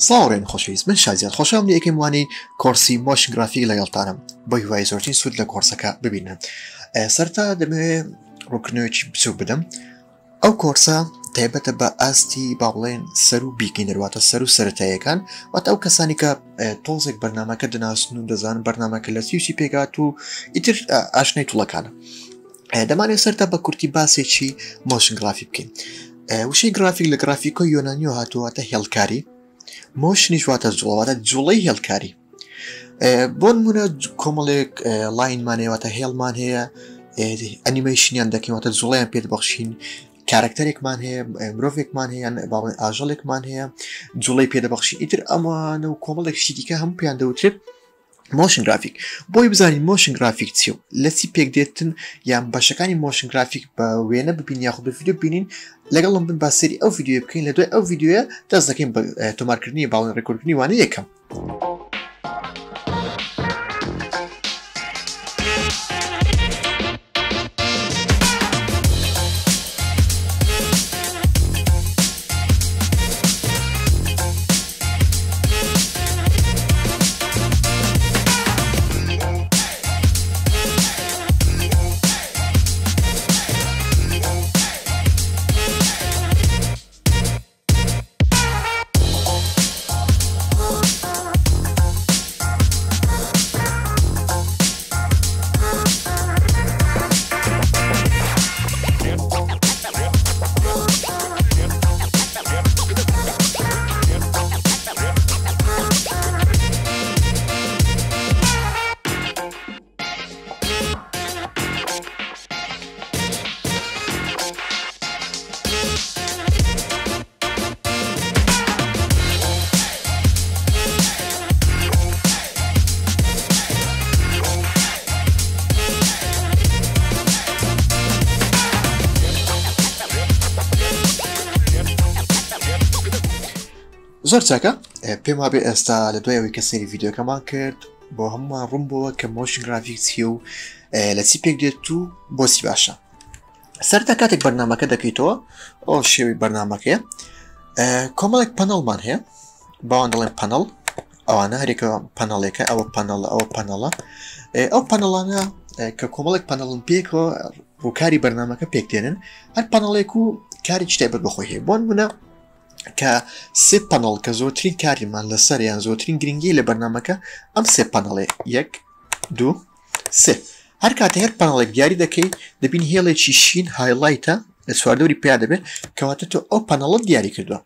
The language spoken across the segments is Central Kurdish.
ساڵڕێن خۆشەویست من شازیان خۆشەم لە یەکەم وانەی کۆرسی مۆشن گرافیک لەگەڵتانم بۆ هیوای زۆرترین سوود لە کۆرسەکە ببینن. سەرتا دەمەوێت ڕوونکردنەوەیەکی بچووک بدەم. ئەو کۆرسە تایبەتە بە ئاستی با بڵێن سەر و بیکینەر واتە سەر و سەرەتاییەکان واتە ئەو کەسانی کە تۆزێک بەرنامەکە دەناسن و دەزانن بەرنامەکە لە چی پێگات و ئیتر ئاشنای توڵەکانە. دەمانێت سەرتا بە کورتی باسێکی مۆشن گرافیک بکەین. وشەی گرافیک لە گرافیکۆ یۆنانیۆ هاتوواتە هێڵکاری مۆشنیش واتە جوڵەواتە جوڵەی هێڵکاری. بۆ نمونە کۆمەڵێک لاینمانەیەواتە هێڵمان هەیە ئەنیمەیشنیان دەکەین واتە جوڵەیان پێ دەبەخشین کارکتەرێکمان هەیە مرۆڤێکمان هەیە باڵێن ئاژەڵێکمان هەیە جوڵەی پێدەبەخشین ئیتر ئەمانە و کۆمەڵێکشتی دیکە هەموو پێیان دەوترێت مۆشن گرافیک. بۆی بزانین مۆشن گرافیک چی و لە چی پێک دێتن یان بەشەکانی مۆشن گرافیک بە وێنە ببین یاخود بە ڤیدیۆ ببینین لەگەڵم بن باسەری ئەو ڤیدیۆ بکەین لە دوای ئەو ڤیدیۆیە دەست دەکەین بە تۆمارکردنی باڵێن ڕێکۆردکردنی وانە یەکەم. زۆر چاکە پێم وابێ ئێستا لە دوایەوەی کە سەیری ڤیدیۆکەمان کرد بۆ هەمومان ڕوون بووە کە مۆشن گرافیک چیە و لە چی پێک دێت و بۆچی باشە. سەرەتا کاتێک بەرنامەکە دەکەیتەوە ئەو شێوی بەرنامەکەیە کۆمەڵێک پەنەڵمان هەیە باوان دەڵێن پەنەڵ ئەوانە هەرێکە پەنەڵێکە ئەوە پەنەڵە ئەوە پەنەڵە ئەو پەنەڵانە کە کۆمەڵێک پەنەڵن پێکەوە ڕووکاری بەرنامەکە پێکدێنن هەر پەنەڵێک و کارێکی تایبەت بەخۆی هەیە بۆ نمونە کە سێ پەنەڵ کە زۆرترین کاریمان لەسەر یان زۆرترین گرنگی لە بەرنامەکە ئەم سێ پەنەڵێ 1 2 3 هەر کاتە هەر پەنەڵێک دیاری دەکەی دەبین هێڵێکی شین هایلایتە لە چواردەوری پیا دەبێت کەواتە تۆ ئەو پەنەڵت دیاری کردووە.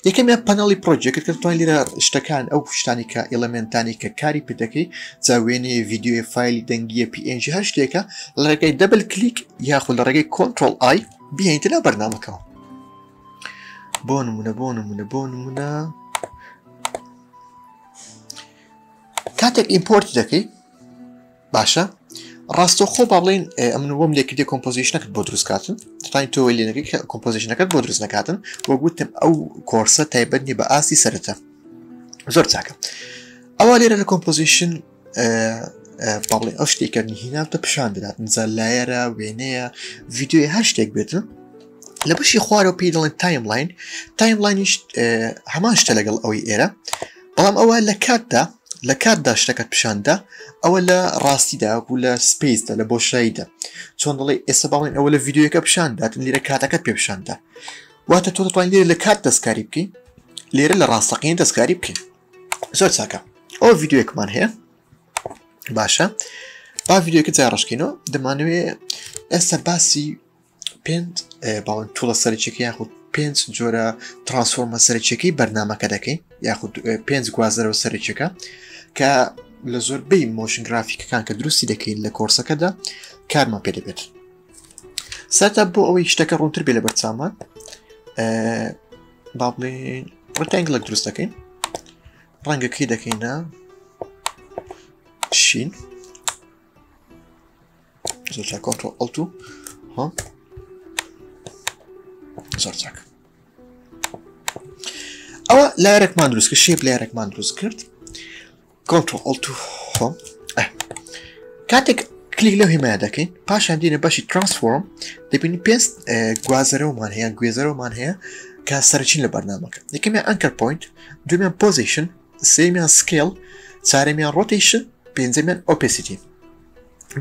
یەکەمیان پەنەڵی پرۆجێکت کە توانین لێرە شتەکان ئەو شتانی کە ئێلەمنتانی کە کاری پێ دەکەی جاوێنەیە ڤیدیۆی فایلی دەنگیە PNG هەر شتێکە لە ڕێگەی دەبل کلیک یاخود لە ڕێگەی کۆنتڕۆڵ ئای بهێنیتە لە بەرنامەکەەوە. بۆ نمونە کاتێک ئیمپۆرتی دەکەی باشە ڕاستەوخۆ با بڵێن ئەمن وەم لێکردی کۆمپۆزیشنەکەت بۆ دروستکاتن دەتوانین تۆ لێنەکەی کۆمپۆزیشنەکەت بۆ دروست نەکاتن بۆ گوتم ئەو کۆرسە تایبەت نیە بە ئاستی سەرەتا زۆر چاکە. ئەوە لێرە لە کۆمپۆزیشن با بڵێن ئەو شتێکردنی هیناوتە پیشان دەدات نجا لایەرە وێنەیە ڤیدیۆی هەر شتێک بێتن لە بەشی خوارەوە پێی دەڵێن تایملاینیش هەمان شتە لەگەڵ ئەوەی ئێرە بەڵام ئەوە لە کاتدا شتەکەت پیشاندا ئەوە لە ڕاستیدا و لە سپیسدا لە بۆشاییدا چۆن دەڵێ ئێستا باڵێن ئەوە لە ڤیدیۆیەکە پیشانداتن لێرە کاتەکەت پێ پیشاندا واتە تۆ دەتوانین لێرە لە کات دەستکاری بکەین لێرە لە ڕاستەقین دەستکاری بکەین. زۆر چاکە ئەو ڤیدیۆیەکمان هەیە باشە با ڤیدیۆکە جای ڕشکینەوە دەمانوێت ئێستا باسی پێنج باڵێن توڵە سەرچێکی یاخود 5 جۆرە ترانسفۆرمە سەرچێکی بەرنامەکە دەکەین یاخود 5 گوازەرەوە سەرچێکە کە لە زۆربەی مۆشن گرافیکەکان کە دروستی دەکەین لە کۆرسەکەدا کارمان پێ دەبێت. سەرتا بۆ ئەوەی شتەکە ڕوونتر بێ لە بەرچامان با بڵێن ڕتەنگڵێک دروست دەکەین ڕەنگەکەی دەکەینە شین زۆر کۆنتڕۆڵ ئەڵت و زۆر چاک ئەوە لایەرێکمان دروست کرد شێپ لایەرێکمان دروست کرد کۆنتڕۆڵ ئەڵت و کاتێک کلیک لەو هێمایە دەکەین پاشان دێنە بەشی ترانسفۆرم دەبینی پێنج گوازەرەوەمان هەیە گوێزەرەوەمان هەیە کە سەرچین لە بەرنامەکە یەکەمیان ئەنکەر پوینت دومیان پۆزیشن سێمیان سکیل چارەمیان ڕۆتیشن پێنجەمیان ئۆپێسیتی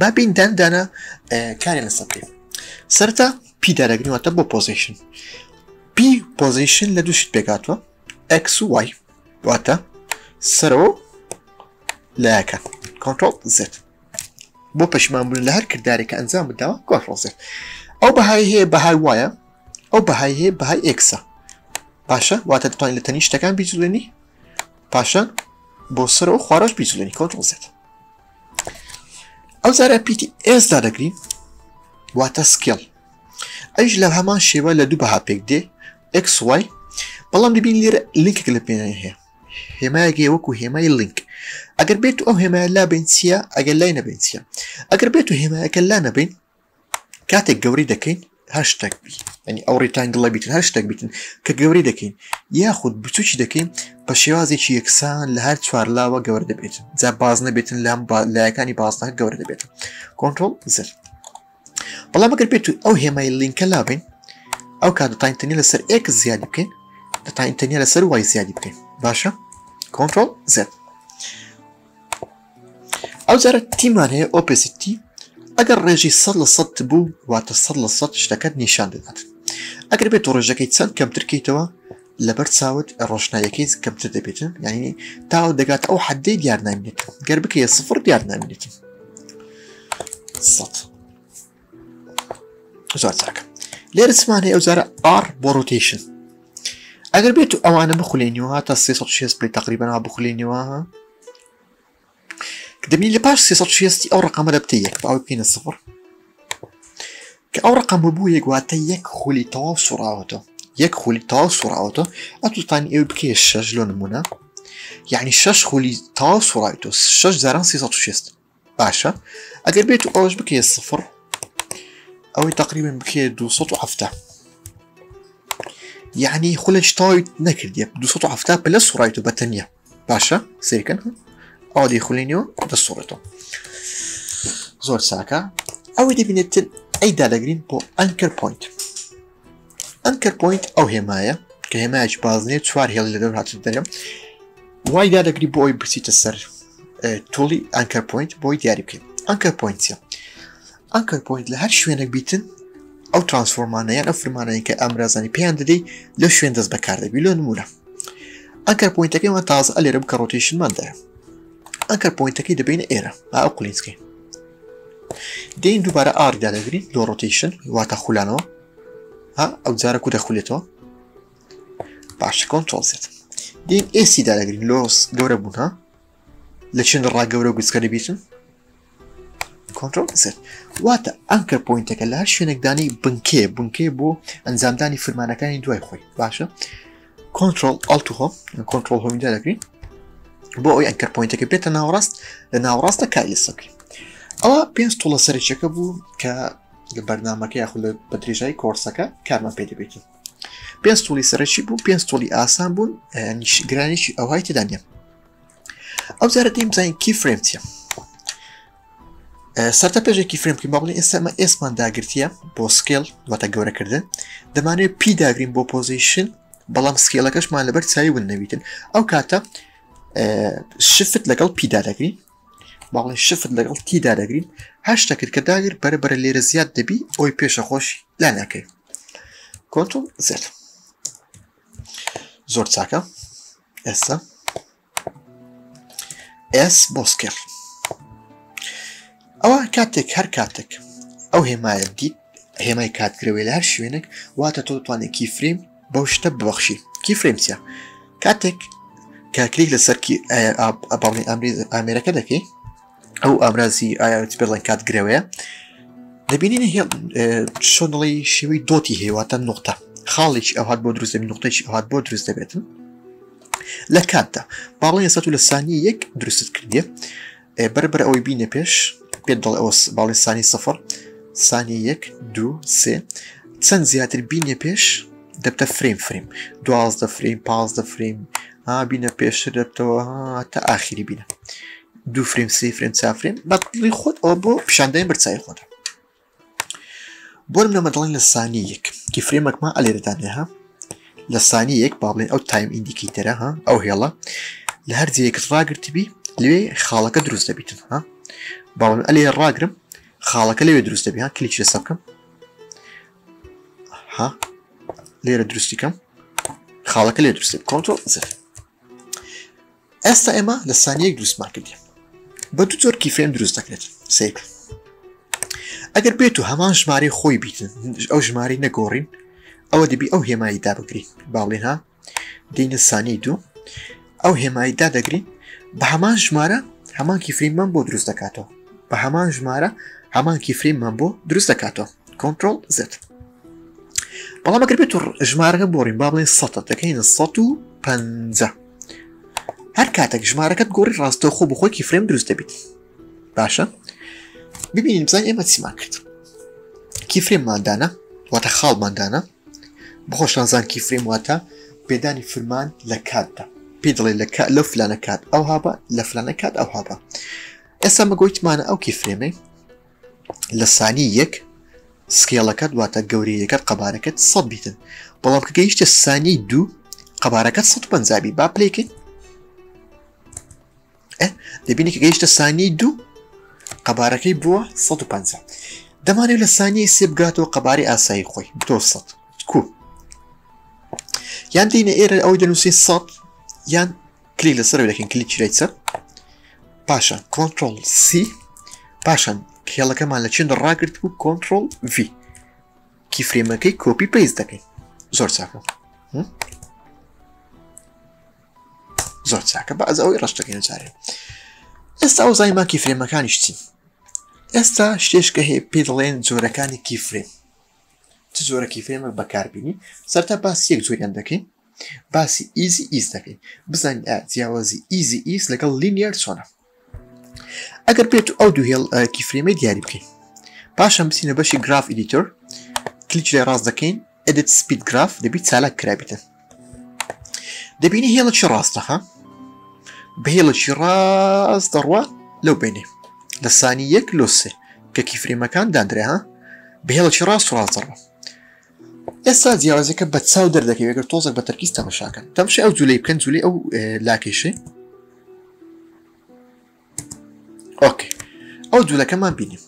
با بین دانە کاریان لەسەر بکەین سەرەتا پی دارەگرینەوەتە بۆ پۆزیشن پی پۆزیشن لە دووشت پێکاتوە x و y واتە سەرەوە لایەکە کۆنترۆل زد بۆ پەشیمانبوون لە هەر کردارێکە ئەنجام بداوە کۆنترۆل زد ئەو بەهای هەیە بەهای وایە ئەو بەهای هەیە بەهای ئێکسە باشە واتە دەتوانین لە تەنی شتەکان بیجوڵێنی پاشان بۆ سەرەوە خوارەش بیجوڵێنی کۆنترۆل زد ئەو زارە پیتی ئێس دادەگرین واتە سکیل ئەیش لە هەمان شێوە لە دوو بەها پێک دێ x y بەڵام دەبین لێرە لینکێک لە پێناوی هەیە هێمایەکێ وەکو هێمای لینک ئەگەر بێت و ئەو هێمایە لا بین چییە ئەگەر لای نەبین چییە ئەگەر بێت و هێمایەکە لا نەبین کاتێک گەوری دەکەین هەر شتێک بی ینی ئەو ڕێتانگڵە بیتن هەر شتێک بیتن کە گەوری دەکەین یاخود بچوکی دەکەین بە شێوازێکی یەکسان لە هەر چوار لاوە گەورە دەبێت جا باز نەبێتن لە لایەکانی بازنەکە گەورە دەبێت کۆنترۆل زر بەڵام ئەگەر بێت و ئەو هێمای لینکە لابین ئەو کات دەتانتەنی لەسەر x زیادی بکەین دەتانتەنی لەسەر y زیادی بکەین باشە کۆنترۆل زد ئەو جارە تیمان هەیە ئۆپێسیتی ئەگەر ڕێژی 100% بوو واتە 100% شتەکەت نیشان دەدات ئەگەر بێت ڕێژەکەی چەند کەمترکەیتەوە لەبەر چاوت ڕۆشنایەکەی کەمتر دەبێتن یعنی تاو دەگات ئەو حەدەی دیار نامێنێت گەر بکەیە 0 دیار نامێنێت 100 زۆر چاکە لێرە چمان هەیە ئەو جارە R بۆ ڕۆتیشن ئەگەر بێت و ئەوانە بخولێنیەوە تا 360 پلی تقریبا بخولێنیەوە دەبین لە پاش 360 ئەو ڕقامە دەبتە یەک بە ئەو بکەینە سفر کە ئەو ڕقام بوو یەک واتە یەک خولی تەواو سوڕاوەتەوە یەک خولی تەواو سوڕاوەتەوە ئەتوانانی ئێوە بکەیە 6 لۆ نمونە یعنی 6 خولی تەواو سوڕاویتەوە 6 جاران 360 باشە ئەگەر بێت و ئەوەش بکەیە سفر ئەوەی تقریبا بکەیە 270 یعنی خولەش تاوی نەکردیە 270 پلە سوڕاویتەوە بەتەنیا باشە سێریکەن ئەو دەیخولێنیەوە دەسوڕێتەوە زۆر چاکە ئەوەی دەبینێتن ئەیدا دەگرین بۆ ئەنکەر پوینت ئەنکەر پوینت ئەو هێمایە کە هێمایەکی بازنێ چوار هێڵی لە دەور هاتن دەرێ وایدا دەگری بۆ ئەوی بچیتە سەر توڵی ئەنکەر پوینت بۆی دیاری بکەین ئەنکەر پوینتە ئەنکەر پوینت لە هەر شوێنێک بیتن ئەو ترانسفۆرمانەیان ئەو فرمانەیە کە ئەمرازانی پێیان دەدەی لە شوێن دەست بەکار دەبی لۆ نمونە ئەنکەر پوینتەکەیمە تازە ئەلێرە بکە ڕۆتیشنماندایە ئەنکەر پوینتەکەی دەبینە ئێرە ئەو قولینسکەی دێین دووبارە ئاریدا دەگرین لۆ ڕۆتیشن واتە خولانەوە ها ئەو جارە کو دەخولێتەوە باشە کۆنترۆل زد دێین ئێسیدا دەگرین لۆس گەورە بوون ها لە چێن ڕا گەورە و گوچکە دەبیتن کۆنترۆل زد واتە ئەنکەر پوینتەکە لە هەر شوێنێکدانی بنکێ بۆ ئەنجامدانی فرمانەکانی دوای خۆی باشە کۆنترۆل ئالت و هۆم کۆنترۆل هۆمیدا دەگرین بۆ ئەوی ئەنکەر پوینتەکە بێتە ناوەڕاست لە ناوەڕاستە کاری لەسەکەی ئەوە پێنج توڵە سەرچەکە بوو کە لە بەرنامەکە یاخود لە بەدرێژایی کۆرسەکە کارمان پێ دەبێت پێنج توڵی سەرچی بوو پێنج توڵی ئاسان بوون گرانیشی ئەوهای تێدا نیە ئەو جارە دەیم بزانین کی فرێم چییە سەرتا پێشێکی فرێمکی باڵی ئێستامە ئێسمان داگرتیە بۆ سکێل واتە گەورەکردن دەمانوێت پی داگرین بۆ پۆزیشن بەڵام سکێلەکەشمان لەبەر چاوی ون نەبیتن ئەو کاتە شفت لەگەڵ پیدا دەگرین باڵی شفت لەگەڵ تیدا دەگرین هەر شتەکرد کە داگر بەرەبەرە لێرە زیاد دەبی ئەوی پێشە خۆشی لا ناکەی کۆنترۆل زد زۆر چاکە ئێستا ئێس بۆ سکێل ئەوە کاتێک هەر کاتێک ئەو هێمایە دیت هێمای کاتگرەوەی لە هەر شوێنێک واتە تۆ دەتوانێت کیفرێم بەو شتە ببەخشی کیفرێم چییە کاتێک کاکلیک لەسەر باڵی ئامێرەکە دەکەی ئەو ئامرازی ئایا بڵێن کاتگرەوەیە دەبینینە شۆنڵی شێوەی دۆتی هێواتە نقطە خاڵێکی ئەوهات بۆ دروست دەبێت نقطەیەکی ئەوهات بۆ دروست دەبێتن لە کاتدا باڵی ئێستا لە ثانی یەک دروستت کردیە بەرەبەر ئەوەی بینە پێش پێت دەڵێ ئەوە باڵی ثانی سەفر ثانی یەک دوو سێ چەند زیاتر بینە پێش دەبتە فرێم 12 فرێم 15 فرێم بینە پێشتر دەبتەوە تا ئاخری بینە 2 فرێم 3 فرێم 4 فرێم بەڵی خۆت ئەوە بۆ پیشاندەی بەرچای خۆتە بۆ نمونە دەڵێن لە ثانی یەک کی فرێمێکمان ئەلێرەدانێ ها لە ثانیەیەک با بڵێن ئەو تایم ئیندیکیتەرە ها ئەو هێڵە لە هەر جێیەکت ڕاگرتبی لێ خاڵەکە دروست دەبیتن ها باڵێن ئەلێ ڕاگرم خاڵەکە لەوێ دروست دەبی ها کلیک لەسەر بکەم ها لێرە دروستی کەم خاڵەکە لێ دروست کۆنتڕۆل زد ئێستا ئێمە لە ثانیەیەک دروستمان کردیم بە دوو جۆر کیفرێم دروست دەکرێت سێک ئەگەر بێت و هەمان ژمارەی خۆی بیتن ئەو ژمارەی نەگۆڕین ئەوە دەبی ئەو هێمایی دابگرین باڵێن ها دێنە ثانیەی دوو ئەو هێمایی دادەگرین بە هەمان ژمارە هەمان کیفرێممان بۆ دروست دەکاتەوە بە هەمان ژمارە هەمان کیفرێممان بۆ دروست دەکاتەوە کۆنتڕۆل زد بەڵام ئەگەر بێت و ژمارەکە بۆڕین با بڵێن 100 دەکەین 150 هەر کاتێک ژمارەکەت گۆڕی ڕاستەوخۆ بخۆی کیفرێم دروست دەبیت باشە ببینین بزانین ئێمە چیمان کرد کیفرێمماندانە واتە خاڵماندانە بخۆشنازان کیفرێم واتە پێدانی فرمان لە کاتدا پێ دەڵێ لە فلانە کات ئەو هابە لە فلانە کات ئەو هابە ئێستا مەگۆیتمانە ئەو کیفرێمەی لە ثانی یەک سکێڵەکەت واتە گەورەیەکەت قەبارەکەت 100 بیتن بەڵام کە گەیشتە ثانی دوو قەبارەکەت 150 بی با پلەیکەین دەبینی کە گەیشتە ثانی دوو قەبارەکەی بووە 150 دەمانێت لە ثانیەی سێ بگاتەوە قەباری ئاسایی خۆی بتۆ 100 کو یان دێنە ئێرە ئەوەی دەنووسین 100 یان کلیک لەسەر دەکەین کلیک چرایسەر پاشان کۆنتڕۆل سی پاشان کێڵەکەمان لە چێن ڕاگرت بوو کۆنتڕۆل ڤی کیفرێمەکەی کۆپی پێیز دەکەین زۆر چاکە زۆر چاکە بەعز ئەوەی ڕەش دەکەین جارێ ئێستا ئەو زایمان کیفرێمەکانیش چین ئێستا شتێشکە هەیە پێ دەڵێن جۆرەکانی کیفرێم چ جۆرە کیفرێمە بەکاربینی سەرتا باسی یەک جۆریان دەکەین باسی ئیزی ئیز دەکەین بزانین جیاوازی ئیزی ئیز لەگەڵ لینیەر چۆنە ئەگەر بێت ئەو دوو هێڵ کیفرێمەی دیاری بکەین پاشان بچینە بەشی گراف ئیدیتۆر کلیک لێ ڕاست دەکەین ئەدیت سپید گراف دەبی چالاک کرابێتن دەبینی هێڵەکی ڕاستە ها بە هێڵەکی ڕاست دەڕوا لەو بینێ لە ثانی یەک لۆ سێ کە کیفرێمەکان دادرێ ها بە هێڵەکی ڕاست و ڕاست دەڕوا ئێستا جیاوازەکە بە چاو دەردەکەوێت ئەگەر تۆزێک بە تەرکیز تەماشاکەن تەمشی ئەو جوولەی بکەن جوولەی ئەو لاکێشەی ئۆکێ ئەو جوولەکەمان بینیم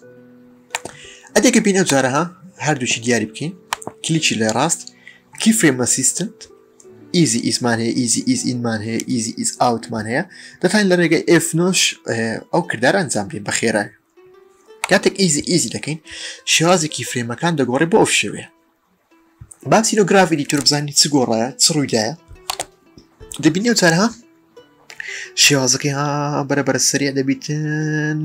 ئەدێکە بین ئەو جارە ها هەردووشی دیاری بکەین کلیکی لە ڕاست کیفرێم ئەسیستنت ئیزی ئیزمان هەیە ئیزی ئیز ئینمان هەیە ئیزی ئیز ئاوتمان هەیە دەتوانین لە ڕێگەی F9 ئەو کردار ئەنجام بدەین بە خێرایی کاتێک ئیزی ئیزی دەکەین شێوازی کیفرێمەکان دەگۆڕێ بۆ ئەو شێوەیە باسی گراف ئیدیتۆر بزانانی چ گۆڕایە چ ڕوویدایە دەبینی ئەو جارە ها شێوازەکەی ها بەرەبەرە سەریع دەبیتن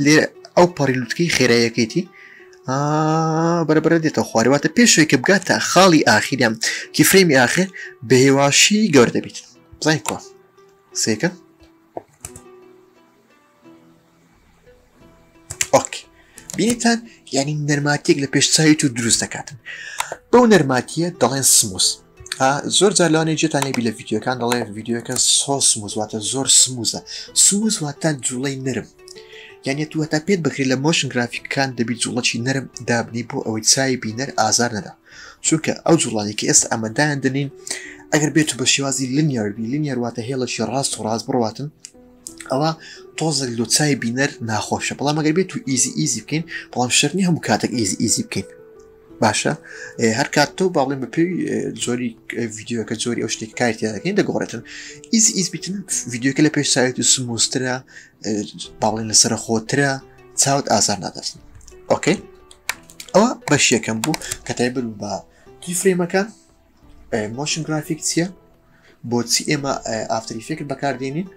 لێ ئەو پەڕی لووتکەی خێراییەکەیتی بەرەبەرە دێتەوە خواریواتە پێشەوەی کە بگاتە خاڵی ئاخیریان کیفرێمی ئاخر بە هێواشی گەور دەبیت بزانین کۆ سێکە ئۆکێ بینیتان یعنی نەرماتیەک لە پێشچاوی تو دروست دەکاتن بەو نەرماتیە دەڵێن سموس زۆر جار لەوانەیە جێتان لێبی لە ڤیدیۆکان دەڵێ ڤیدیۆەکە سۆ سموز واتە زۆر سموزە سموز واتە جوڵەی نرم یعنی تو هەتا پێت بکرێت لە مۆشن گرافیکەکان دەبی جوڵەکی نەرم دابنی بۆ ئەوەی چای بینەر ئازار نەدا چونکە ئەو جوڵانی کە ئێستا ئەمەدایان دەنین ئەگەر بێت و بە شێوازی لینیەربی لینیەر واتە هێڵەکی ڕاست و ڕاست بڕواتن ئەوە تۆزێک لۆ چای بینەر ناخۆشە بەڵام ئەگەر بێت و ئیزی ئیزی بکەین بەڵام شەرنی هەموو کاتێک ئیزی ئیزی بکەین باشە هەر کاتەوە باڵێن بەپێی زۆری ڤیددیوەکە زۆری ئەو شتێک کارتیا دەکەین دەگۆڕێتن ئیزی ئیز بیتن ڤیددیوکە لە پێش ساوێت و سموسترە باڵێن لەسرە خۆترە چاوت ئازار نادەستن ئۆکەی ئەوە بەش یەکەم بوو کە تایبەت بە کیفرێمەکان مۆشن گرافیک چییە بۆچی ئێمە ئافتەر ئیفێکت بەکاردێنین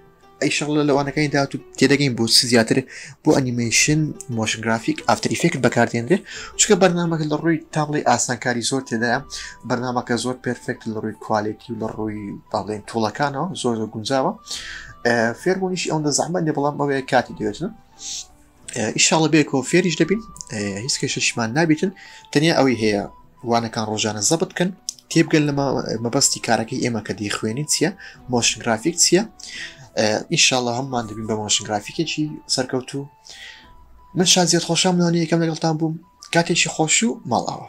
ئەیشەڵە لەوانەکانی داات و تێدەگەین بۆ زیاتر بۆ ئەنیمەیشن مۆشن گرافیک ئافتەر ئیفێکت بەکاردێنرێت چکە بەرنامەکە لە ڕووی تابڵی ئاسانکاری زۆر تێدایە بەرنامەکە زۆر پرفێکت لە ڕووی کوالیتی و لە ڕووی باڵێن توڵەکانەوە زۆر گونجاوە فێربوونیشی ئەوەندە زەحمەت نیە بەڵام ئەوەیە کاتی دەوێتن ئیشاڵە بێکەوە فێریش دەبین هیچ کێشەشمان نابیتن تەنیا ئەوەی هەیە وانەکان ڕۆژانە زەبت بکەن تێبگەن لە مەبەستی کارەکەی ئێمە کە دەیخوێنین چییە مۆشن گرافیک چییە ئینشاءڵڵا هەممان دەبین بە مۆشن گرافیکێکی سەرکەوتوو من شازیێت خۆشام لەوانەیە یەکەم لەگەڵتان بووم کاتێکی خۆش و ماڵاوە